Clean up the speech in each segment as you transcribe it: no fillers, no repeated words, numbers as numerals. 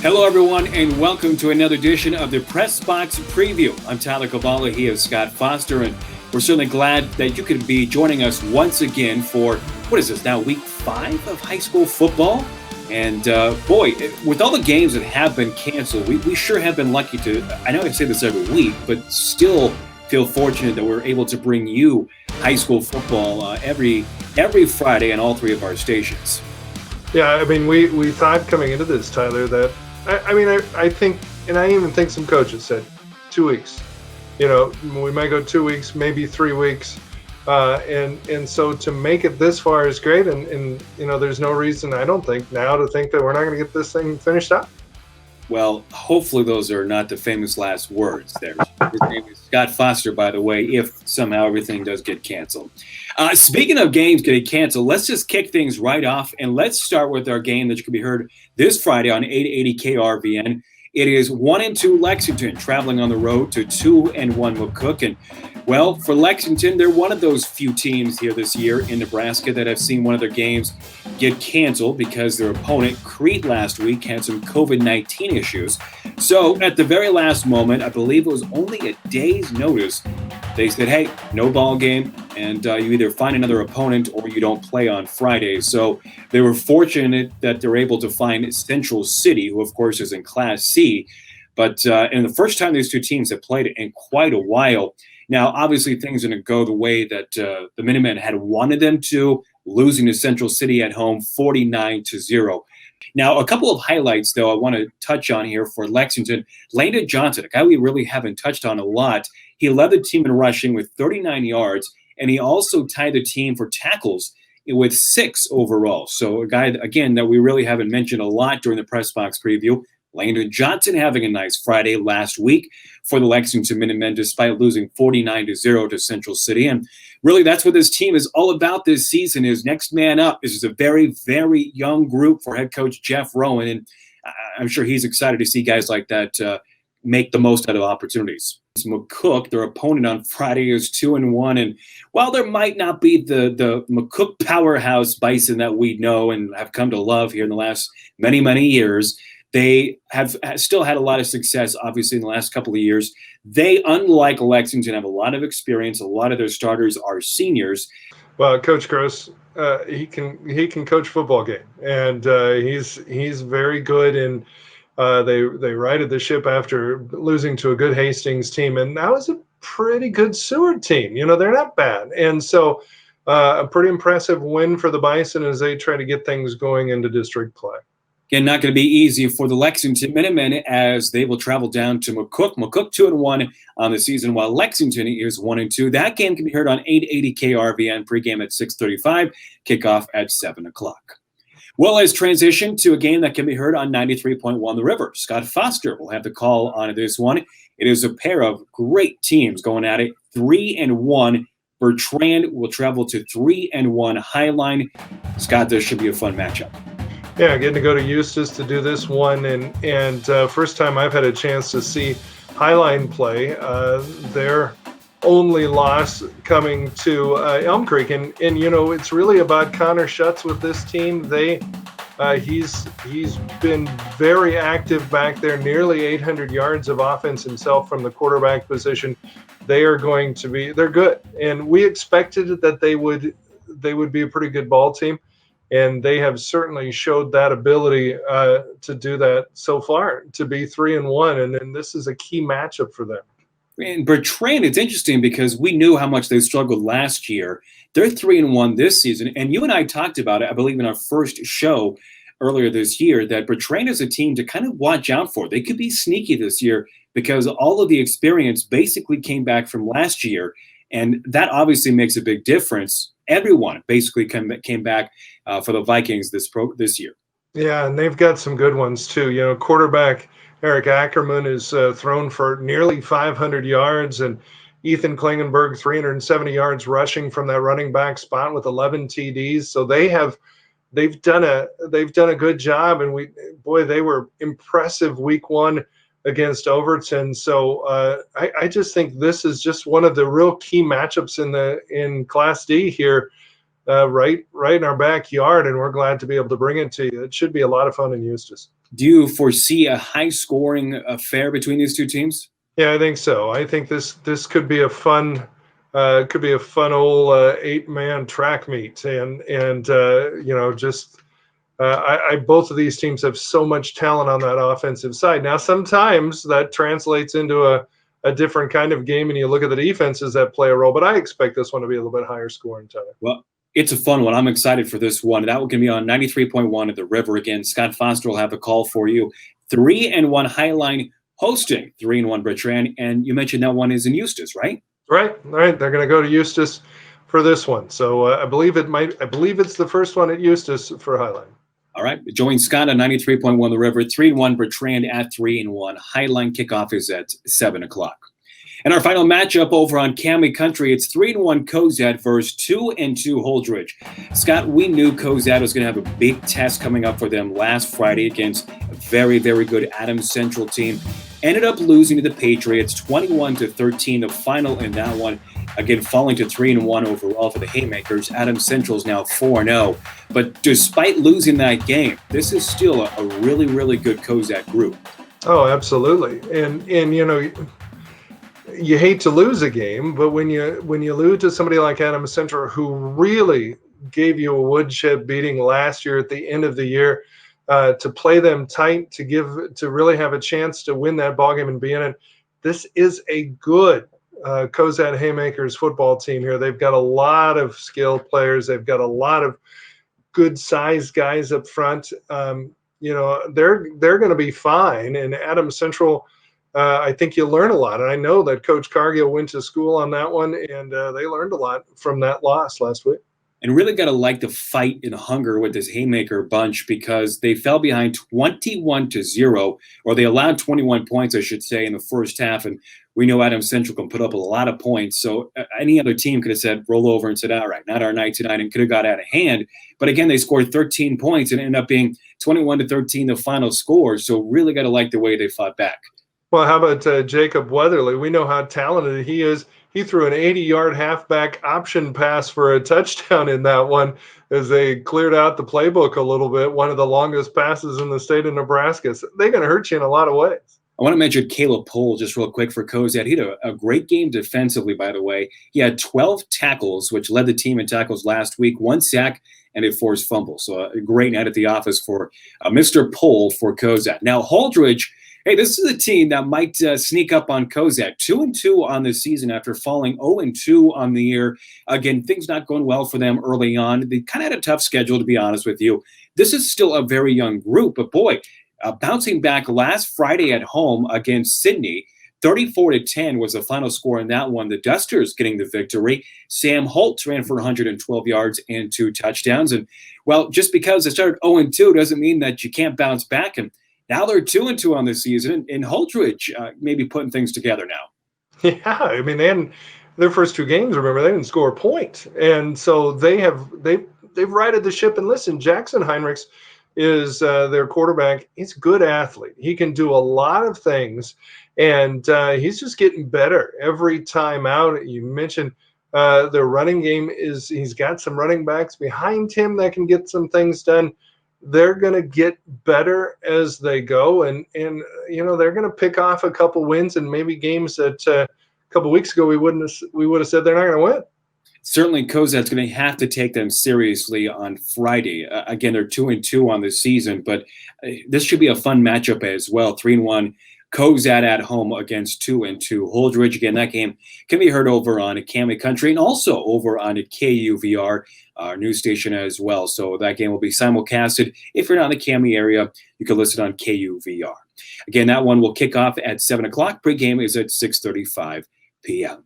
Hello, everyone, and welcome to another edition of the Press Box Preview. I'm Tyler Cavali. He is Scott Foster, and we're certainly glad that you could be joining us once again for, what is this, now week 5 of high school football? And boy, with all the games that have been canceled, we sure have been lucky to, I know I say this every week, but still feel fortunate that we're able to bring you high school football every Friday on all 3 of our stations. Yeah, I mean, we thought coming into this, Tyler, that I think, and I even think some coaches said 2 weeks. You know, we might go 2 weeks, maybe 3 weeks. And so to make it this far is great. And you know, there's no reason, I don't think, now to think that we're not going to get this thing finished up. Well, hopefully those are not the famous last words there. His name is Scott Foster, by the way, if somehow everything does get canceled. Speaking of games getting canceled, let's just kick things right off, and let's start with our game that can be heard this Friday on 880 KRVN. It is 1-2 Lexington traveling on the road to 2-1 McCook. And, well, for Lexington, they're one of those few teams here this year in Nebraska that have seen one of their games get canceled because their opponent, Crete, last week had some COVID-19 issues. So at the very last moment, I believe it was only a day's notice, they said, hey, no ball game, and you either find another opponent or you don't play on Friday. So they were fortunate that they're able to find Central City, who, of course, is in Class C. But in the first time these two teams have played in quite a while. Now, obviously, things are going to go the way that the Minutemen had wanted them to, losing to Central City at home 49-0. Now, a couple of highlights, though, I want to touch on here for Lexington. Landon Johnson, a guy we really haven't touched on a lot, he led the team in rushing with 39 yards, and he also tied the team for tackles with 6 overall. So a guy, again, that we really haven't mentioned a lot during the press box preview. Landon Johnson having a nice Friday last week for the Lexington Minutemen, despite losing 49-0 to Central City. And really, that's what this team is all about this season, is next man up. This is a very, very young group for head coach Jeff Rowan, and I'm sure he's excited to see guys like that make the most out of opportunities. McCook, their opponent on Friday, is 2-1, and while there might not be the McCook powerhouse Bison that we know and have come to love here in the last many, many years, they have still had a lot of success, obviously, in the last couple of years. They, unlike Lexington, have a lot of experience. A lot of their starters are seniors. Well, Coach Gross, he can coach football game, and he's very good. And they righted the ship after losing to a good Hastings team, and that was a pretty good Seward team. You know, they're not bad, and so a pretty impressive win for the Bison as they try to get things going into district play. Again, not going to be easy for the Lexington Minutemen as they will travel down to McCook. McCook 2-1 on the season, while Lexington is 1-2. That game can be heard on 880 KRVN, pregame at 6:35, kickoff at 7 o'clock. Well, let's transition to a game that can be heard on 93.1 The River. Scott Foster will have the call on this one. It is a pair of great teams going at it, 3-1. Bertrand will travel to 3-1 Highline. Scott, this should be a fun matchup. Yeah, getting to go to Eustis to do this one, and first time I've had a chance to see Highline play. Their only loss coming to Elm Creek, and you know, it's really about Connor Schutz with this team. He's been very active back there, nearly 800 yards of offense himself from the quarterback position. They're good, and we expected that they would be a pretty good ball team. And they have certainly showed that ability to do that so far, to be 3-1. And then this is a key matchup for them. And Bertrand, it's interesting because we knew how much they struggled last year. They're 3-1 this season. And you and I talked about it, I believe, in our first show earlier this year, that Bertrand is a team to kind of watch out for. They could be sneaky this year because all of the experience basically came back from last year. And that obviously makes a big difference. Everyone basically came back for the Vikings this year. Yeah, and they've got some good ones too. You know, quarterback Eric Ackerman is thrown for nearly 500 yards, and Ethan Klingenberg 370 yards rushing from that running back spot with 11 TDs. So they've done a good job, and they were impressive week 1 against Overton. So I just think this is just one of the real key matchups in Class D here, right in our backyard, and we're glad to be able to bring it to you. It should be a lot of fun in Eustis. Do you foresee a high-scoring affair between these two teams? Yeah, I think so. I think this could be a fun old 8-man track meet, and just I both of these teams have so much talent on that offensive side. Now, sometimes that translates into a different kind of game, and you look at the defenses that play a role. But I expect this one to be a little bit higher scoring, Tyler. Well, it's a fun one. I'm excited for this one. That one can be on 93.1 at the River again. Scott Foster will have a call for you. 3-1 Highline hosting 3-1 Bertrand, and you mentioned that one is in Eustis, right? Right. They're going to go to Eustis for this one. So I believe it's the first one at Eustis for Highline. All right. Join Scott on 93.1 The River. 3-1 Bertrand at 3-1. Highline kickoff is at 7 o'clock. And our final matchup over on Cami Country, it's 3-1 Cozad versus 2-2 Holdrege. Scott, we knew Cozad was going to have a big test coming up for them last Friday against a very, very good Adams Central team. Ended up losing to the Patriots 21-13, the final in that one. Again, falling to 3-1 overall for the Haymakers. Adams Central is now 4-0. But despite losing that game, this is still a really, really good Cozad group. Oh, absolutely. And you hate to lose a game, but when you lose to somebody like Adams Central, who really gave you a woodshed beating last year at the end of the year, to play them tight, to really have a chance to win that ballgame and be in it. This is a good Cozad Haymakers football team here. They've got a lot of skilled players. They've got a lot of good sized guys up front. They're going to be fine. And Adams Central, I think you'll learn a lot. And I know that Coach Cargill went to school on that one, and they learned a lot from that loss last week. And really got to like the fight and hunger with this Haymaker bunch, because they fell behind 21-0, or they allowed 21 points, I should say, in the first half. And we know Adams Central can put up a lot of points. So any other team could have said, roll over and said, all right, not our night tonight, and could have got out of hand. But again, they scored 13 points and ended up being 21-13, the final score. So really got to like the way they fought back. Well, how about Jacob Weatherly? We know how talented he is. He threw an 80-yard halfback option pass for a touchdown in that one as they cleared out the playbook a little bit. One of the longest passes in the state of Nebraska. So they're going to hurt you in a lot of ways. I want to mention Caleb Pohl just real quick for Cozad. He had a great game defensively, by the way. He had 12 tackles, which led the team in tackles last week, 1 sack, and a forced fumble. So a great night at the office for Mr. Pohl for Cozad. Now, Holdrege, hey, this is a team that might sneak up on Cozad. 2-2 on the season after falling 0-2 on the year. Again, things not going well for them early on. They kind of had a tough schedule, to be honest with you. This is still a very young group, but boy, bouncing back last Friday at home against Sydney, 34-10 was the final score in that one. The Dusters getting the victory. Sam Holtz ran for 112 yards and 2 touchdowns. And, well, just because they started 0-2 doesn't mean that you can't bounce back. And now they're 2-2 on the season, and Holdrege maybe putting things together now. Yeah, I mean, they hadn't, their first 2 games, remember, they didn't score a point. And so they've righted the ship. And listen, Jackson Heinrichs is their quarterback. He's a good athlete. He can do a lot of things, and he's just getting better every time out. You mentioned their running game he's got some running backs behind him that can get some things done. They're going to get better as they go, and they're going to pick off a couple wins and maybe games that a couple weeks ago we would have said they're not going to win. Certainly, Cozad's going to have to take them seriously on Friday. Again, they're 2-2 on the season, but this should be a fun matchup as well. 3-1 Cozad at home against 2-2 Holdrege. Again, that game can be heard over on Cami Country and also over on KUVR, our news station as well. So that game will be simulcasted. If you're not in the Cami area, you can listen on KUVR. Again, that one will kick off at 7 o'clock. Pregame is at 6:35 p.m.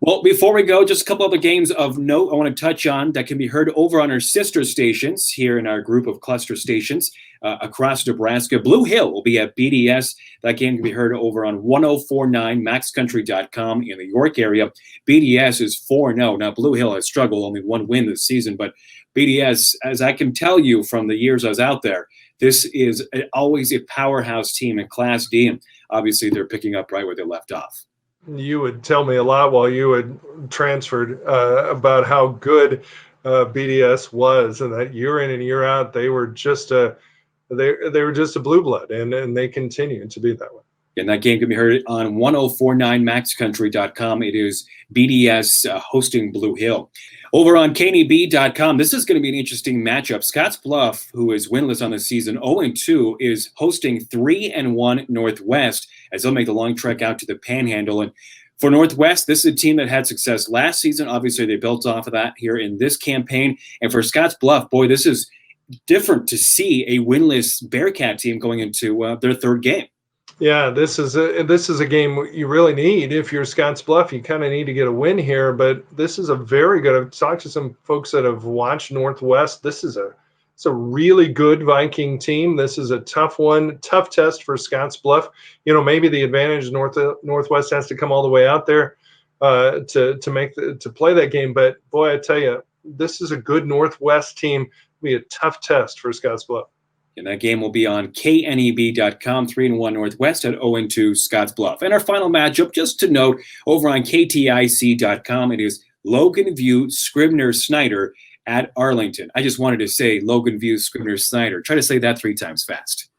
Well, before we go, just a couple other games of note I want to touch on that can be heard over on our sister stations here in our group of cluster stations across Nebraska. Blue Hill will be at BDS. That game can be heard over on 1049maxcountry.com in the York area. BDS is 4-0. Now, Blue Hill has struggled, only 1 win this season, but BDS, as I can tell you from the years I was out there, this is always a powerhouse team in Class D, and obviously they're picking up right where they left off. You would tell me a lot while you had transferred about how good BDS was, and that year in and year out they were just a they were just a blue blood, and they continue to be that way. And that game can be heard on 1049maxcountry.com. It is BDS hosting Blue Hill. Over on KNEB.com, this is going to be an interesting matchup. Scottsbluff, who is winless on the season, 0-2, is hosting 3-1 Northwest as they'll make the long trek out to the Panhandle. And for Northwest, this is a team that had success last season. Obviously, they built off of that here in this campaign. And for Scottsbluff, boy, this is different to see a winless Bearcat team going into their third game. Yeah, this is a game you really need. If you're Scottsbluff, you kind of need to get a win here. But this is a very good. I've talked to some folks that have watched Northwest. It's a really good Viking team. This is a tough one, tough test for Scottsbluff. Maybe the advantage Northwest has to come all the way out there to play that game. But boy, I tell you, this is a good Northwest team. It'll be a tough test for Scottsbluff. And that game will be on KNEB.com, 3-1 Northwest at 0-2 Scottsbluff. And our final matchup, just to note, over on KTIC.com, it is Logan View Scribner Snyder at Arlington. I just wanted to say Logan View Scribner Snyder. Try to say that 3 times fast.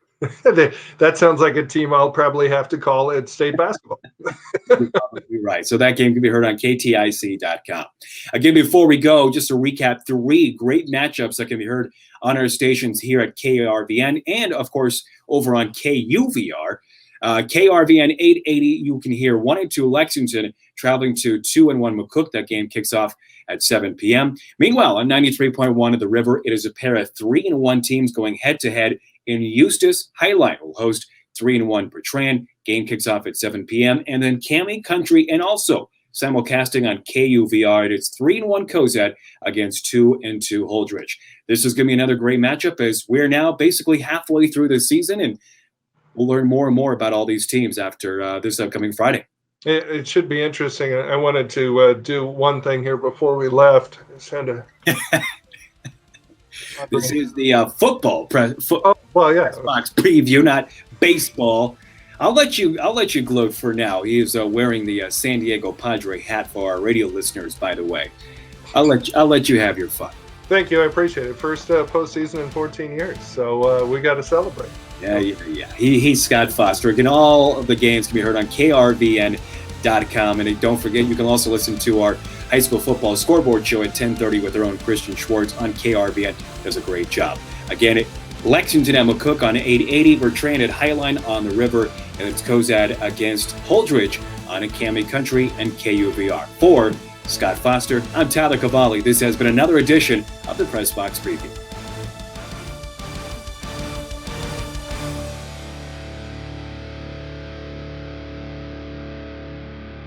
That sounds like a team I'll probably have to call at state basketball. You're probably right. So that game can be heard on KTIC.com. Again, before we go, just to recap 3 great matchups that can be heard on our stations here at KRVN and, of course, over on KUVR. KRVN 880, you can hear 1-2 Lexington traveling to 2-1 McCook. That game kicks off at 7 p.m. Meanwhile, on 93.1 of the River, it is a pair of 3-1 teams going head-to-head in Eustis. Highline will host 3-1 Bertrand. Game kicks off at 7 p.m. And then Cami Country and also simulcasting on KUVR. It's 3-1 Cozad against 2-2 Holdrege. This is going to be another great matchup as we're now basically halfway through the season, and we'll learn more and more about all these teams after this upcoming Friday. It should be interesting. I wanted to do one thing here before we left. This is the football box preview, not baseball. I'll let you gloat for now. He is wearing the San Diego Padre hat for our radio listeners, by the way. I'll let you have your fun. Thank you. I appreciate it. First postseason in 14 years, so we got to celebrate. Yeah. He's Scott Foster. Again, all of the games can be heard on KRVN.com. And don't forget, you can also listen to our high school football scoreboard show at 10:30 with our own Christian Schwartz on KRVN. Does a great job. Again, Lexington at McCook on 880, Bertrand at Highline on the River, and it's Cozad against Holdrege on a Cami Country and KUVR. For Scott Foster, I'm Tyler Cavali. This has been another edition of the Press Box Preview.